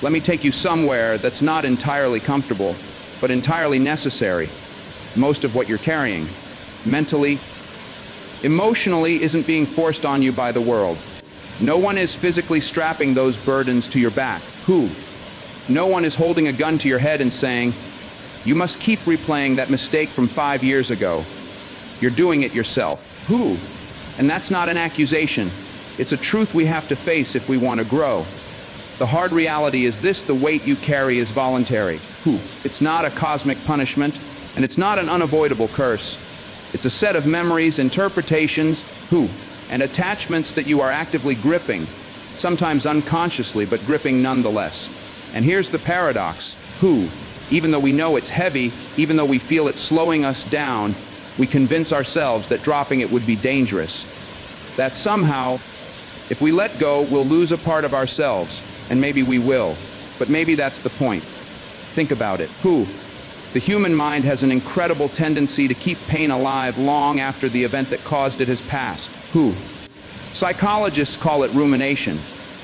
Let me take you somewhere that's not entirely comfortable, but entirely necessary. Most of what you're carrying, mentally, emotionally, isn't being forced on you by the world. No one is physically strapping those burdens to your back. Who? No one is holding a gun to your head and saying, you must keep replaying that mistake from 5 years ago. You're doing it yourself. Who? And that's not an accusation. It's a truth we have to face if we want to grow. The hard reality is this: the weight you carry is voluntary. Who? It's not a cosmic punishment, and it's not an unavoidable curse. It's a set of memories, interpretations, who? And attachments that you are actively gripping, sometimes unconsciously, but gripping nonetheless. And here's the paradox: who? Even though we know it's heavy, even though we feel it slowing us down, we convince ourselves that dropping it would be dangerous. That somehow, if we let go, we'll lose a part of ourselves. And maybe we will. But maybe that's the point. Think about it. Who? The human mind has an incredible tendency to keep pain alive long after the event that caused it has passed. Who? Psychologists call it rumination.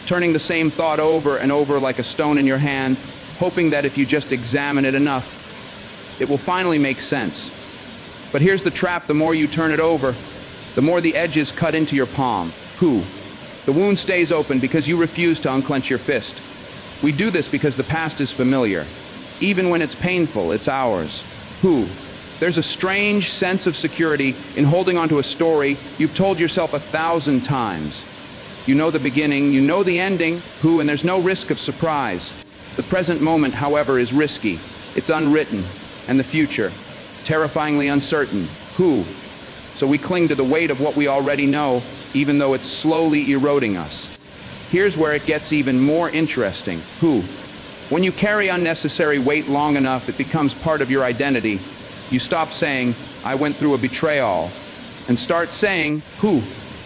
Turning the same thought over and over like a stone in your hand, hoping that if you just examine it enough, it will finally make sense. But here's the trap: the more you turn it over, the more the edges cut into your palm. Who? The wound stays open because you refuse to unclench your fist. We do this because the past is familiar. Even when it's painful, it's ours. Who? There's a strange sense of security in holding onto a story you've told yourself 1,000 times. You know the beginning, you know the ending, who, and there's no risk of surprise. The present moment, however, is risky. It's unwritten, and the future, terrifyingly uncertain. Who? So we cling to the weight of what we already know, even though it's slowly eroding us. Here's where it gets even more interesting. Who? When you carry unnecessary weight long enough, it becomes part of your identity. You stop saying, I went through a betrayal, and start saying, who?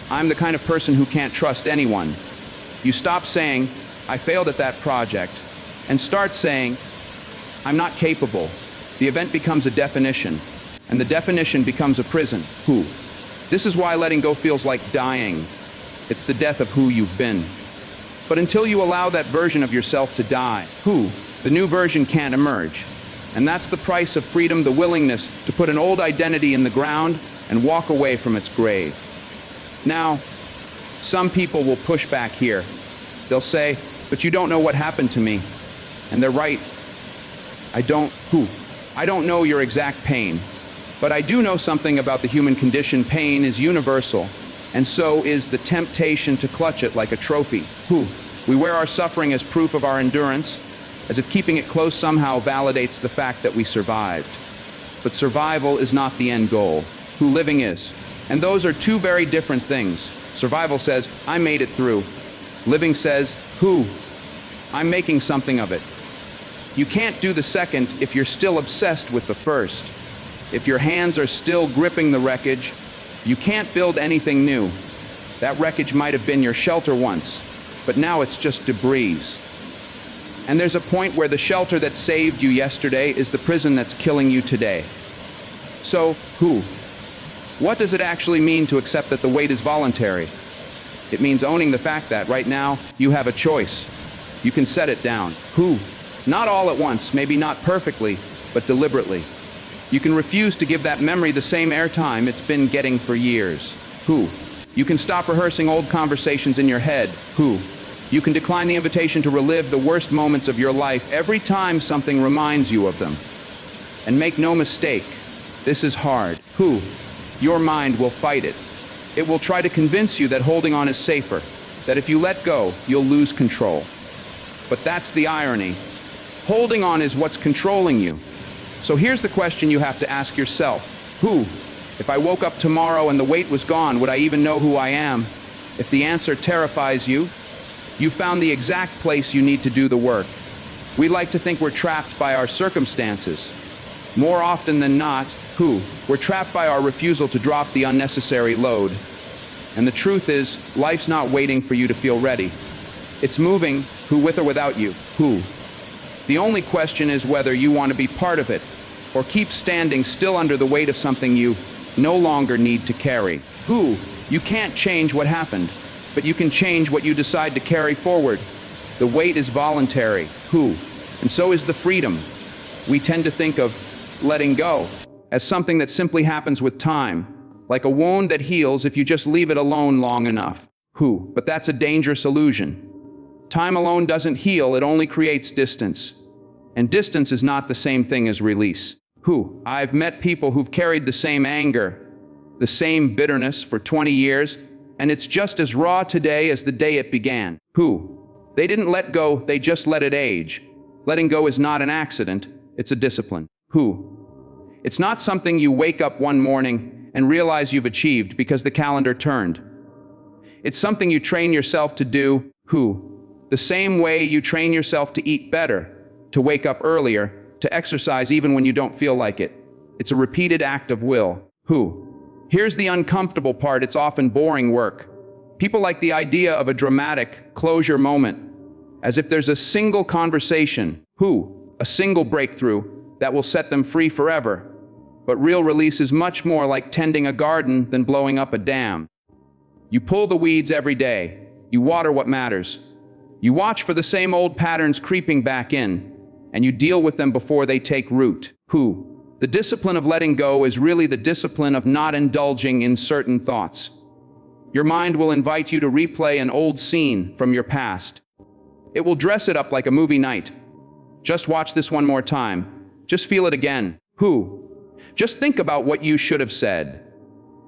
I'm the kind of person who can't trust anyone. You stop saying, I failed at that project, and start saying, I'm not capable. The event becomes a definition, and the definition becomes a prison. Who? This is why letting go feels like dying. It's the death of who you've been. But until you allow that version of yourself to die, who? The new version can't emerge. And that's the price of freedom: the willingness to put an old identity in the ground and walk away from its grave. Now, some people will push back here. They'll say, but you don't know what happened to me. And they're right. I don't know your exact pain. But I do know something about the human condition. Pain is universal, and so is the temptation to clutch it like a trophy. Who? We wear our suffering as proof of our endurance, as if keeping it close somehow validates the fact that we survived. But survival is not the end goal. Who? Living is. And those are two very different things. Survival says, I made it through. Living says, who? I'm making something of it. You can't do the second if you're still obsessed with the first. If your hands are still gripping the wreckage, you can't build anything new. That wreckage might have been your shelter once, but now it's just debris. And there's a point where the shelter that saved you yesterday is the prison that's killing you today. So, who? What does it actually mean to accept that the weight is voluntary? It means owning the fact that right now you have a choice. You can set it down. Who? Not all at once, maybe not perfectly, but deliberately. You can refuse to give that memory the same airtime it's been getting for years. Who? You can stop rehearsing old conversations in your head. Who? You can decline the invitation to relive the worst moments of your life every time something reminds you of them. And make no mistake, this is hard. Who? Your mind will fight it. It will try to convince you that holding on is safer, that if you let go, you'll lose control. But that's the irony. Holding on is what's controlling you. So here's the question you have to ask yourself. Who? If I woke up tomorrow and the weight was gone, would I even know who I am? If the answer terrifies you, you found the exact place you need to do the work. We like to think we're trapped by our circumstances. More often than not, who? We're trapped by our refusal to drop the unnecessary load. And the truth is, life's not waiting for you to feel ready. It's moving, who, with or without you. Who? The only question is whether you want to be part of it, or keep standing still under the weight of something you no longer need to carry. Who? You can't change what happened, but you can change what you decide to carry forward. The weight is voluntary. Who? And so is the freedom. We tend to think of letting go as something that simply happens with time, like a wound that heals if you just leave it alone long enough. Who? But that's a dangerous illusion. Time alone doesn't heal, it only creates distance. And distance is not the same thing as release. Who? I've met people who've carried the same anger, the same bitterness for 20 years, and it's just as raw today as the day it began. Who? They didn't let go, they just let it age. Letting go is not an accident, it's a discipline. Who? It's not something you wake up one morning and realize you've achieved because the calendar turned. It's something you train yourself to do. Who? The same way you train yourself to eat better, to wake up earlier, to exercise even when you don't feel like it. It's a repeated act of will. Who? Here's the uncomfortable part, it's often boring work. People like the idea of a dramatic closure moment, as if there's a single conversation, a single breakthrough that will set them free forever. But real release is much more like tending a garden than blowing up a dam. You pull the weeds every day, you water what matters. You watch for the same old patterns creeping back in, and you deal with them before they take root. The discipline of letting go is really the discipline of not indulging in certain thoughts. Your mind will invite you to replay an old scene from your past. It will dress it up like a movie night. Just watch this one more time. Just feel it again. Just think about what you should have said.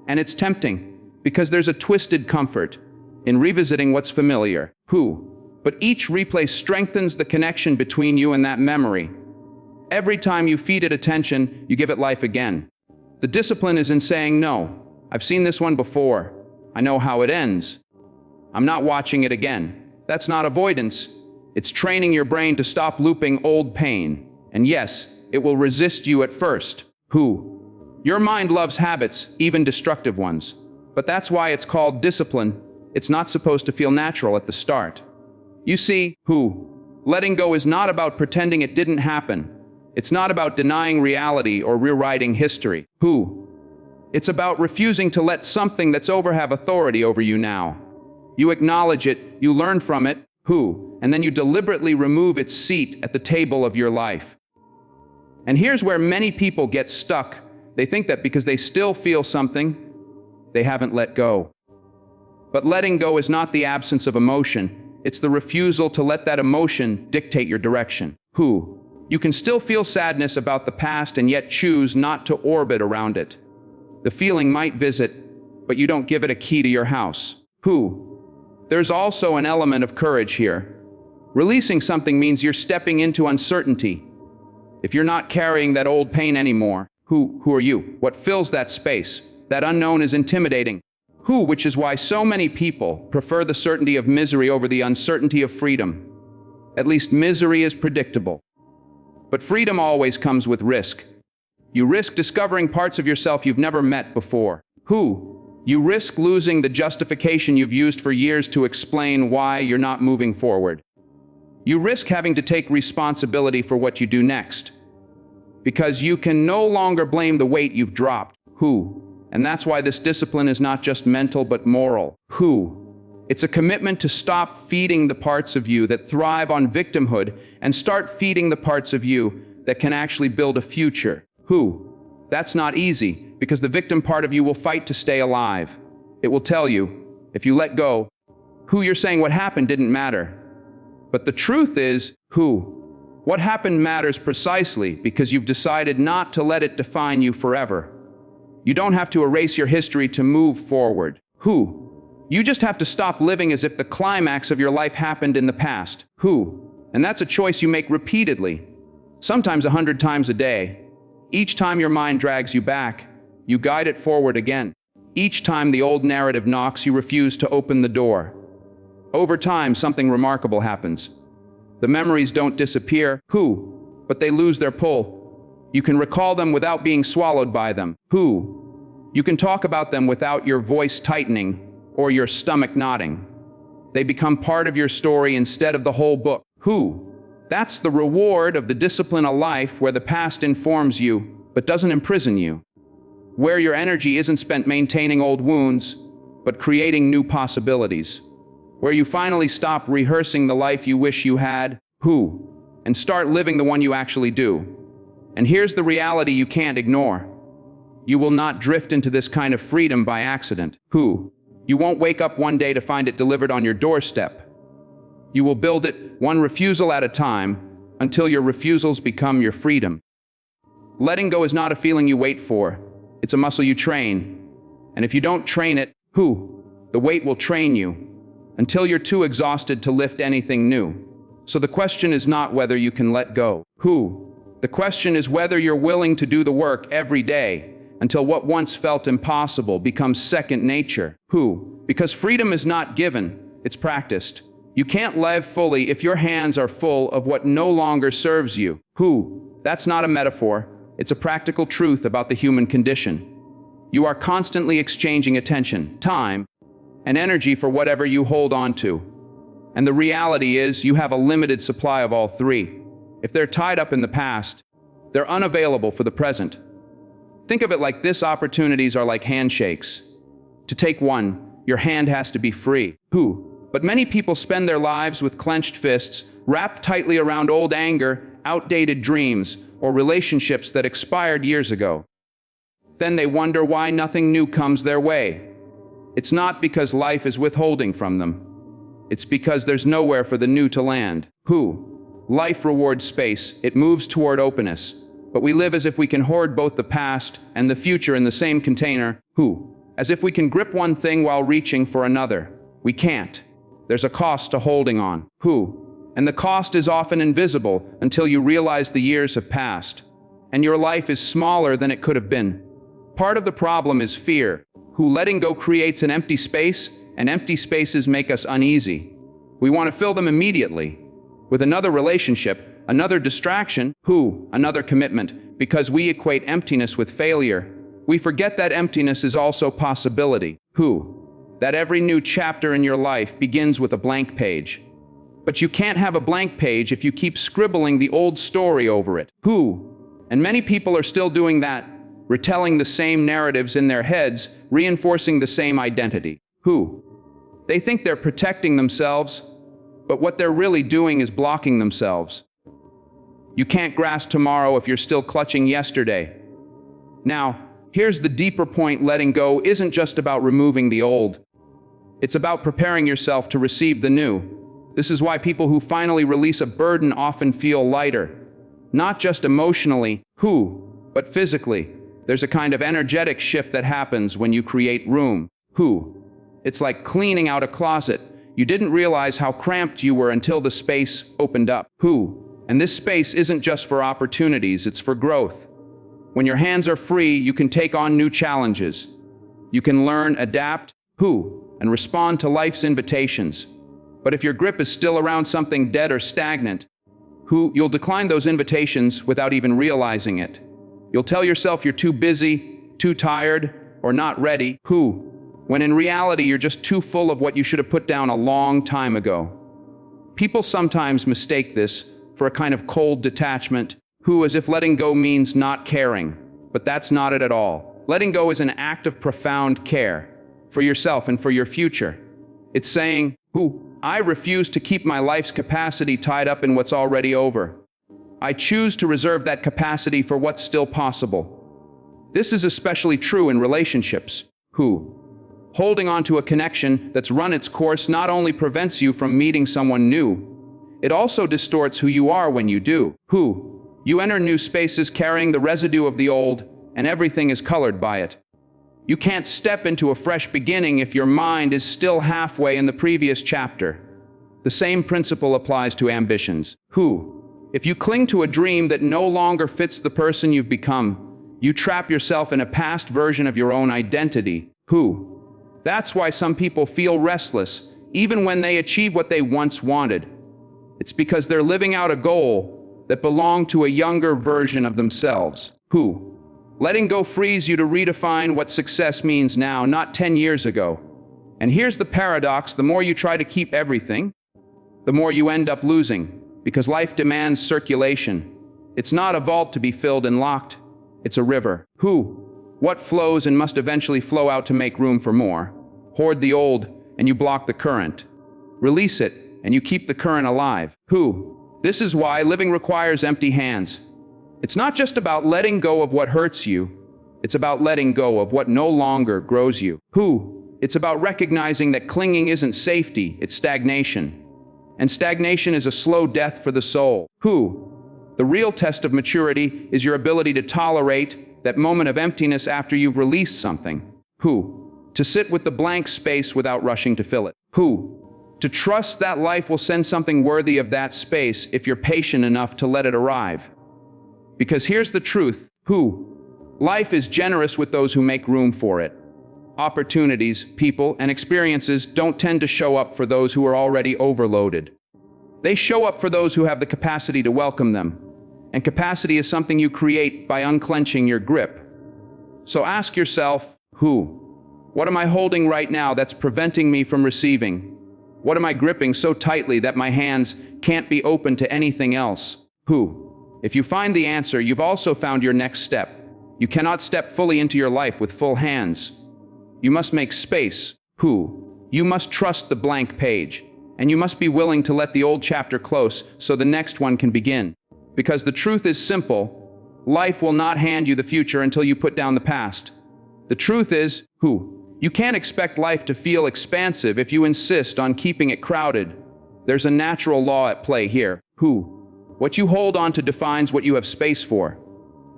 And it's tempting, because there's a twisted comfort in revisiting what's familiar. But each replay strengthens the connection between you and that memory. Every time you feed it attention, you give it life again. The discipline is in saying, no, I've seen this one before. I know how it ends. I'm not watching it again. That's not avoidance. It's training your brain to stop looping old pain. And yes, it will resist you at first. Your mind loves habits, even destructive ones. But that's why it's called discipline. It's not supposed to feel natural at the start. You see, letting go is not about pretending it didn't happen. It's not about denying reality or rewriting history. It's about refusing to let something that's over have authority over you now. You acknowledge it, you learn from it, and then you deliberately remove its seat at the table of your life. And here's where many people get stuck. They think that because they still feel something, they haven't let go. But letting go is not the absence of emotion. It's the refusal to let that emotion dictate your direction. You can still feel sadness about the past and yet choose not to orbit around it. The feeling might visit, but you don't give it a key to your house. There's also an element of courage here. Releasing something means you're stepping into uncertainty. If you're not carrying that old pain anymore, who are you? What fills that space? That unknown is intimidating. Which is why so many people prefer the certainty of misery over the uncertainty of freedom. At least misery is predictable. But freedom always comes with risk. You risk discovering parts of yourself you've never met before. You risk losing the justification you've used for years to explain why you're not moving forward. You risk having to take responsibility for what you do next. Because you can no longer blame the weight you've dropped. And that's why this discipline is not just mental but moral. It's a commitment to stop feeding the parts of you that thrive on victimhood and start feeding the parts of you that can actually build a future. That's not easy, because the victim part of you will fight to stay alive. It will tell you, if you let go, you're saying what happened didn't matter. But the truth is, what happened matters precisely because you've decided not to let it define you forever. You don't have to erase your history to move forward. You just have to stop living as if the climax of your life happened in the past. And that's a choice you make repeatedly, sometimes 100 times a day. Each time your mind drags you back, you guide it forward again. Each time the old narrative knocks, you refuse to open the door. Over time, something remarkable happens. The memories don't disappear, but they lose their pull. You can recall them without being swallowed by them. You can talk about them without your voice tightening or your stomach nodding. They become part of your story instead of the whole book. That's the reward of the discipline of life, where the past informs you but doesn't imprison you. Where your energy isn't spent maintaining old wounds, but creating new possibilities. where you finally stop rehearsing the life you wish you had, and start living the one you actually do. And here's the reality you can't ignore. You will not drift into this kind of freedom by accident. You won't wake up one day to find it delivered on your doorstep. You will build it one refusal at a time until your refusals become your freedom. Letting go is not a feeling you wait for. It's a muscle you train. And if you don't train it, the weight will train you until you're too exhausted to lift anything new. So the question is not whether you can let go. The question is whether you're willing to do the work every day until what once felt impossible becomes second nature. Because freedom is not given, it's practiced. You can't live fully if your hands are full of what no longer serves you. That's not a metaphor. It's a practical truth about the human condition. You are constantly exchanging attention, time, and energy for whatever you hold on to. And the reality is you have a limited supply of all three. If they're tied up in the past, they're unavailable for the present. Think of it like this: opportunities are like handshakes. To take one, your hand has to be free. But many people spend their lives with clenched fists, wrapped tightly around old anger, outdated dreams, or relationships that expired years ago. Then they wonder why nothing new comes their way. It's not because life is withholding from them. It's because there's nowhere for the new to land. Life rewards space. It moves toward openness. But we live as if we can hoard both the past and the future in the same container. As if we can grip one thing while reaching for another. We can't. There's a cost to holding on. And the cost is often invisible until you realize the years have passed. And your life is smaller than it could have been. Part of the problem is fear. Letting go creates an empty space, and empty spaces make us uneasy. We want to fill them immediately. With another relationship, another distraction, another commitment, because we equate emptiness with failure. We forget that emptiness is also possibility. That every new chapter in your life begins with a blank page. But you can't have a blank page if you keep scribbling the old story over it. And many people are still doing that, retelling the same narratives in their heads, reinforcing the same identity. They think they're protecting themselves, but what they're really doing is blocking themselves. You can't grasp tomorrow if you're still clutching yesterday. Now, here's the deeper point: letting go isn't just about removing the old. It's about preparing yourself to receive the new. This is why people who finally release a burden often feel lighter. Not just emotionally, but physically. There's a kind of energetic shift that happens when you create room. It's like cleaning out a closet. You didn't realize how cramped you were until the space opened up. And this space isn't just for opportunities, it's for growth. When your hands are free, you can take on new challenges. You can learn, adapt, and respond to life's invitations. But if your grip is still around something dead or stagnant, you'll decline those invitations without even realizing it. You'll tell yourself you're too busy, too tired, or not ready, when in reality you're just too full of what you should have put down a long time ago. People sometimes mistake this for a kind of cold detachment, as if letting go means not caring. But that's not it at all. Letting go is an act of profound care for yourself and for your future. It's saying, I refuse to keep my life's capacity tied up in what's already over. I choose to reserve that capacity for what's still possible. This is especially true in relationships. Holding on to a connection that's run its course not only prevents you from meeting someone new, it also distorts who you are when you do. You enter new spaces carrying the residue of the old, and everything is colored by it. You can't step into a fresh beginning if your mind is still halfway in the previous chapter. The same principle applies to ambitions. If you cling to a dream that no longer fits the person you've become, you trap yourself in a past version of your own identity. That's why some people feel restless, even when they achieve what they once wanted. It's because they're living out a goal that belonged to a younger version of themselves. Letting go frees you to redefine what success means now, not 10 years ago. And here's the paradox: the more you try to keep everything, the more you end up losing, because life demands circulation. It's not a vault to be filled and locked. It's a river. What flows and must eventually flow out to make room for more. Hoard the old, and you block the current. release it, and you keep the current alive. Who? This is why living requires empty hands. It's not just about letting go of what hurts you. It's about letting go of what no longer grows you. Who? It's about recognizing that clinging isn't safety, it's stagnation. And stagnation is a slow death for the soul. Who? The real test of maturity is your ability to tolerate that moment of emptiness after you've released something. Who? To sit with the blank space without rushing to fill it. Who? To trust that life will send something worthy of that space if you're patient enough to let it arrive. Because here's the truth. Who? Life is generous with those who make room for it. Opportunities, people, and experiences don't tend to show up for those who are already overloaded. They show up for those who have the capacity to welcome them. And capacity is something you create by unclenching your grip. So ask yourself, who? What am I holding right now that's preventing me from receiving? What am I gripping so tightly that my hands can't be open to anything else? Who? If you find the answer, you've also found your next step. You cannot step fully into your life with full hands. You must make space. Who? You must trust the blank page. And you must be willing to let the old chapter close so the next one can begin. Because the truth is simple. Life will not hand you the future until you put down the past. The truth is, who? You can't expect life to feel expansive if you insist on keeping it crowded. There's a natural law at play here. Who? What you hold on to defines what you have space for.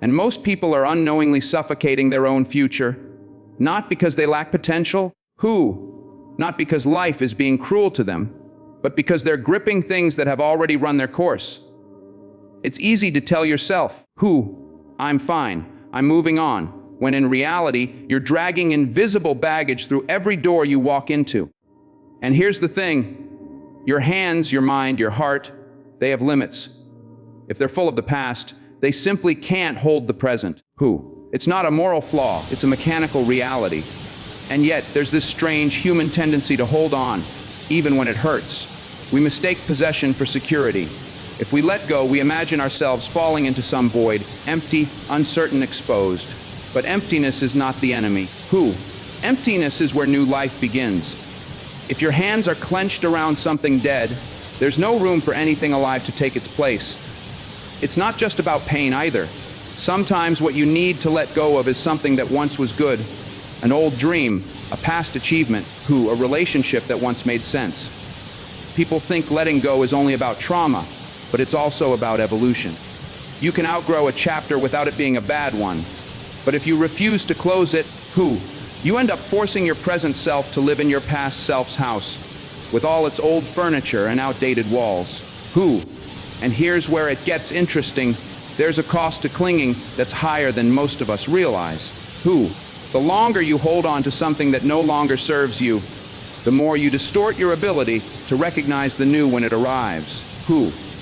And most people are unknowingly suffocating their own future. Not because they lack potential. Who? Not because life is being cruel to them, but because they're gripping things that have already run their course. It's easy to tell yourself, who? I'm fine, I'm moving on, when in reality, you're dragging invisible baggage through every door you walk into. And here's the thing, your hands, your mind, your heart, they have limits. If they're full of the past, they simply can't hold the present. Who? It's not a moral flaw, it's a mechanical reality. And yet, there's this strange human tendency to hold on, even when it hurts. We mistake possession for security. If we let go, we imagine ourselves falling into some void, empty, uncertain, exposed. But emptiness is not the enemy. Who? Emptiness is where new life begins. If your hands are clenched around something dead, there's no room for anything alive to take its place. It's not just about pain either. Sometimes what you need to let go of is something that once was good, an old dream, a past achievement, a relationship that once made sense. People think letting go is only about trauma, but it's also about evolution. You can outgrow a chapter without it being a bad one. But if you refuse to close it, you end up forcing your present self to live in your past self's house, with all its old furniture and outdated walls. And here's where it gets interesting. There's a cost to clinging that's higher than most of us realize. The longer you hold on to something that no longer serves you, the more you distort your ability to recognize the new when it arrives.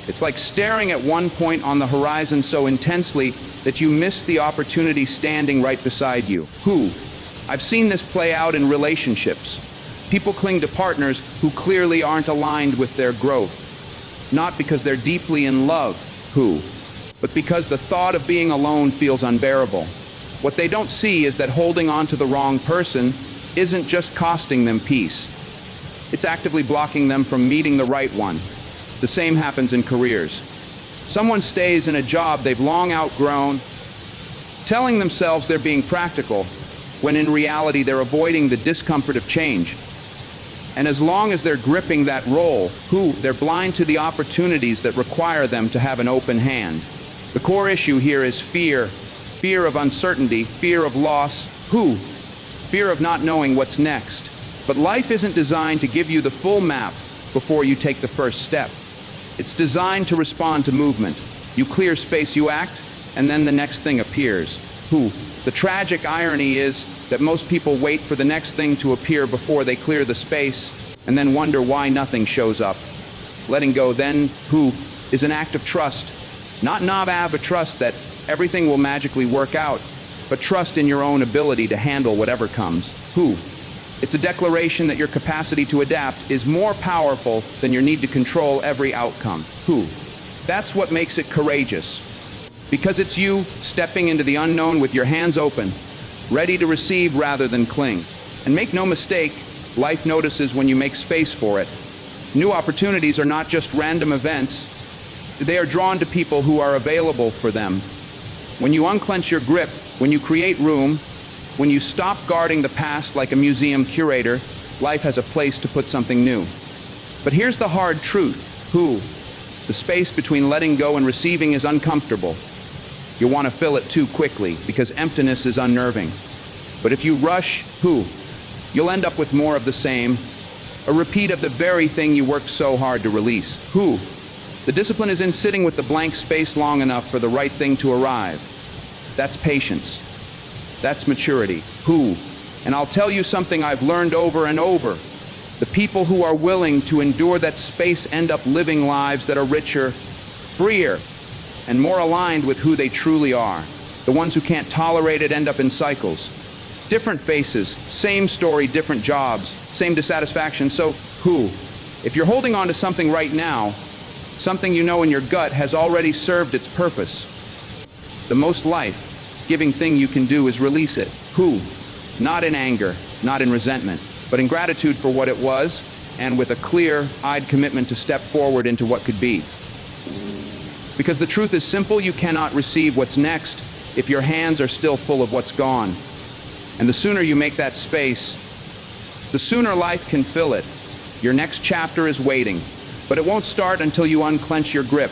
It's like staring at one point on the horizon so intensely that you miss the opportunity standing right beside you. I've seen this play out in relationships. People cling to partners who clearly aren't aligned with their growth. Not because they're deeply in love, but because the thought of being alone feels unbearable. What they don't see is that holding on to the wrong person isn't just costing them peace. It's actively blocking them from meeting the right one. The same happens in careers. Someone stays in a job they've long outgrown, telling themselves they're being practical, when in reality they're avoiding the discomfort of change. And as long as they're gripping that role, they're blind to the opportunities that require them to have an open hand. The core issue here is fear. Fear of uncertainty, fear of loss, fear of not knowing what's next. But life isn't designed to give you the full map before you take the first step. It's designed to respond to movement. You clear space, you act, and then the next thing appears. The tragic irony is that most people wait for the next thing to appear before they clear the space, and then wonder why nothing shows up. Letting go then, is an act of trust. Not a trust that everything will magically work out, but trust in your own ability to handle whatever comes. It's a declaration that your capacity to adapt is more powerful than your need to control every outcome. That's what makes it courageous. Because it's you stepping into the unknown with your hands open, ready to receive rather than cling. And make no mistake, life notices when you make space for it. New opportunities are not just random events. They are drawn to people who are available for them. When you unclench your grip, when you create room, when you stop guarding the past like a museum curator, life has a place to put something new. But here's the hard truth. The space between letting go and receiving is uncomfortable. You want to fill it too quickly because emptiness is unnerving. But if you rush, you'll end up with more of the same, a repeat of the very thing you worked so hard to release. The discipline is in sitting with the blank space long enough for the right thing to arrive. That's patience. That's maturity. And I'll tell you something I've learned over and over. The people who are willing to endure that space end up living lives that are richer, freer, and more aligned with who they truly are. The ones who can't tolerate it end up in cycles. Different faces, same story, different jobs, same dissatisfaction. So, if you're holding on to something right now, something you know in your gut has already served its purpose. The most life-giving thing you can do is release it. Not in anger, not in resentment, but in gratitude for what it was, and with a clear-eyed commitment to step forward into what could be. Because the truth is simple, you cannot receive what's next if your hands are still full of what's gone. And the sooner you make that space, the sooner life can fill it. Your next chapter is waiting, but it won't start until you unclench your grip.